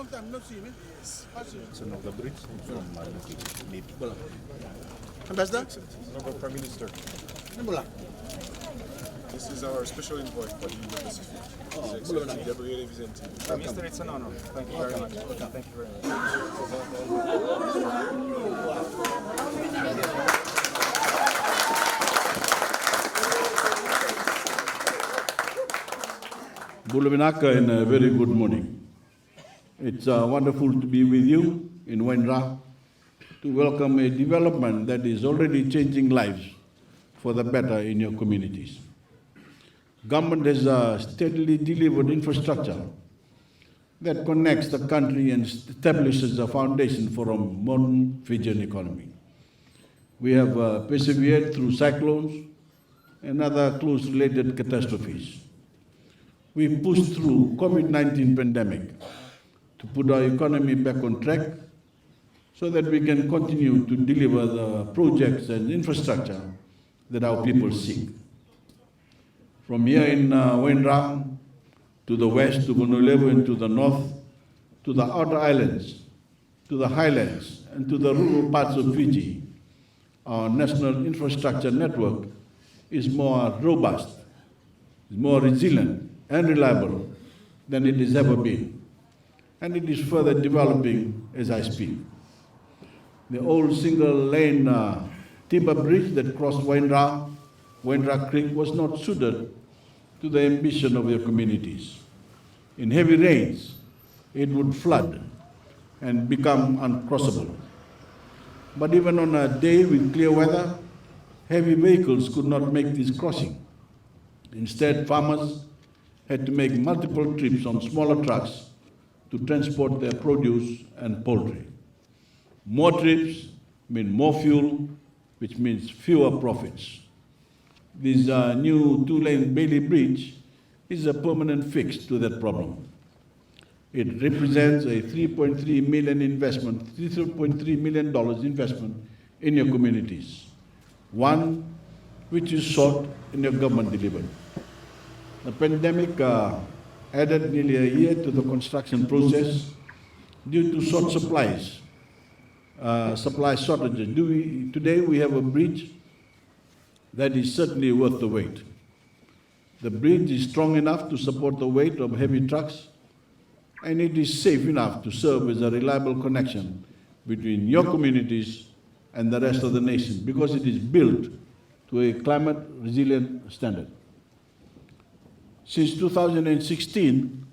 long time, not seen, Yes. It's another bridge from maybe. Ambassador? Another Prime Minister. This is our special envoy for the Indo-Pacific. His Excellency Gabriele Vicente. Prime Minister, it's an honor. Thank you very much. Thank you very much. Baulevu and a very good morning. It's wonderful to be with you in Waidra to welcome a development that is already changing lives for the better in your communities. Government has steadily delivered infrastructure that connects the country and establishes a foundation for a modern Fijian economy. We have persevered through cyclones and other close-related catastrophes. We pushed through COVID-19 pandemic to put our economy back on track so that we can continue to deliver the projects and infrastructure that our people seek. From here in Waidra, to the west, to Baulevu, and to the north, to the outer islands, to the highlands, and to the rural parts of Fiji, our national infrastructure network is more robust, is more resilient and reliable than it has ever been. And it is further developing as I speak. The old single-lane timber bridge that crossed Waidra Creek was not suited to the ambition of your communities. In heavy rains, it would flood and become uncrossable. But even on a day with clear weather, heavy vehicles could not make this crossing. Instead, farmers had to make multiple trips on smaller trucks to transport their produce and poultry. More trips mean more fuel, which means fewer profits. This new two-lane Bailey Bridge is a permanent fix to that problem. It represents a $3.3 million investment in your communities, one which is sought and your government delivered. The pandemic added nearly a year to the construction process due to short supply shortages. Today we have a bridge that is certainly worth the wait. The bridge is strong enough to support the weight of heavy trucks, and it is safe enough to serve as a reliable connection between your communities and the rest of the nation because it is built to a climate resilient standard. Since 2016,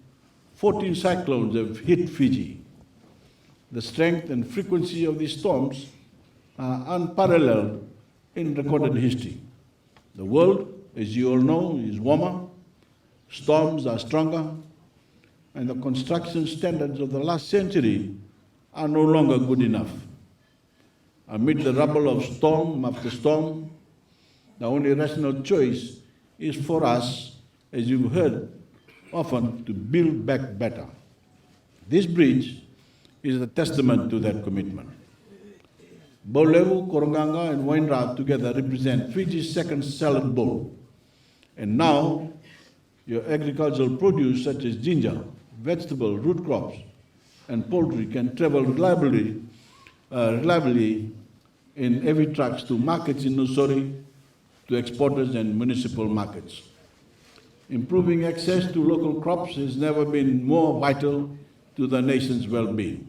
14 cyclones have hit Fiji. The strength and frequency of these storms are unparalleled in recorded history. The world, as you all know, is warmer, storms are stronger, and the construction standards of the last century are no longer good enough. Amid the rubble of storm after storm, the only rational choice is for us, as you've heard often, to build back better. This bridge is a testament to that commitment. Baulevu, Koronganga, and Waidra together represent Fiji's second salad bowl. And now, your agricultural produce such as ginger, vegetable, root crops, and poultry can travel reliably in heavy trucks to markets in Nusori, to exporters and municipal markets. Improving access to local crops has never been more vital to the nation's well-being.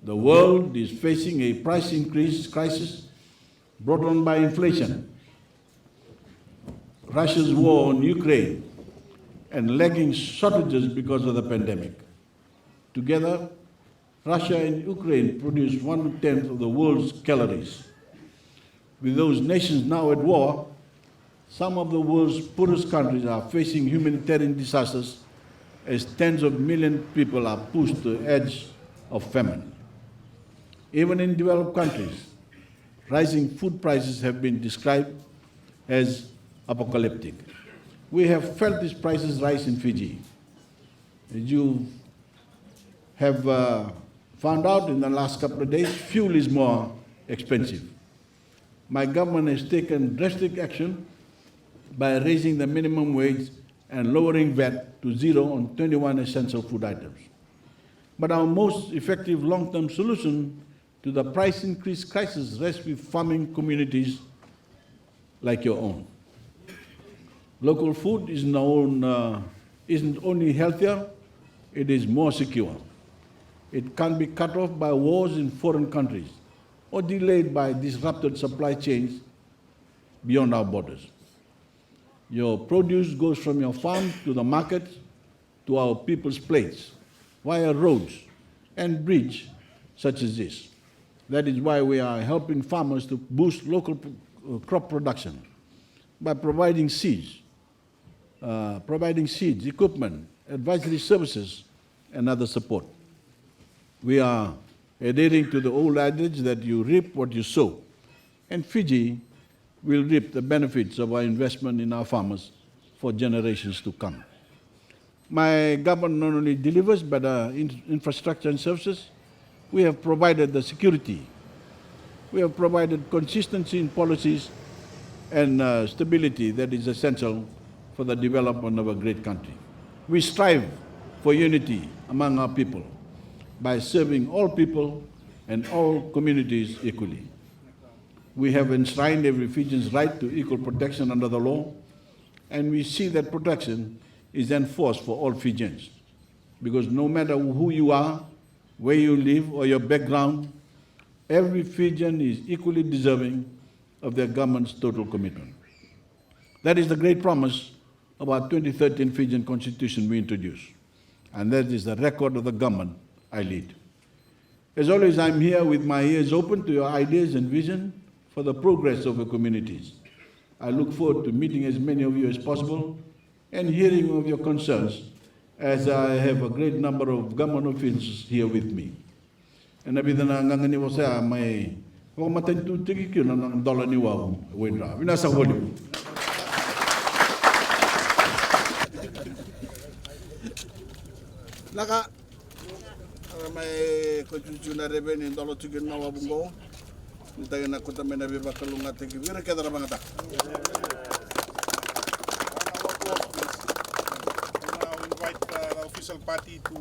The world is facing a price increase crisis brought on by inflation, Russia's war on Ukraine, and lagging shortages because of the pandemic. Together, Russia and Ukraine produce 1/10 of the world's calories. With those nations now at war, some of the world's poorest countries are facing humanitarian disasters as tens of millions of people are pushed to the edge of famine. Even in developed countries, rising food prices have been described as apocalyptic. We have felt these prices rise in Fiji. As you have found out in the last couple of days, fuel is more expensive. My government has taken drastic action by raising the minimum wage and lowering VAT to zero on 21 essential food items. But our most effective long-term solution to the price increase crisis rests with farming communities like your own. Local food isn't only healthier, it is more secure. It can't be cut off by wars in foreign countries or delayed by disrupted supply chains beyond our borders. Your produce goes from your farm to the market to our people's plates via roads and bridges such as this. That is why we are helping farmers to boost local crop production by providing seeds, equipment, advisory services, and other support. We are adhering to the old adage that you reap what you sow, and Fiji will reap the benefits of our investment in our farmers for generations to come. My government not only delivers better infrastructure and services, we have provided the security. We have provided consistency in policies and stability that is essential for the development of a great country. We strive for unity among our people by serving all people and all communities equally. We have enshrined every Fijian's right to equal protection under the law, and we see that protection is enforced for all Fijians. Because no matter who you are, where you live, or your background, every Fijian is equally deserving of their government's total commitment. That is the great promise of our 2013 Fijian Constitution we introduced, and that is the record of the government I lead. As always, I'm here with my ears open to your ideas and vision for the progress of your communities. I look forward to meeting as many of you as possible and hearing of your concerns, as I have a great number of government officials here with me. And I've been ngangani mo sa may kung matentu tiki kyo na dollar ni wa Waidra. Vinasa Voreqe. Naka may constitution na rebe ni dollar tiki na wa bungo. Nitayo na kuta may nabi bakalunga tiki. Voreqe dara bangata. Now invite the official party to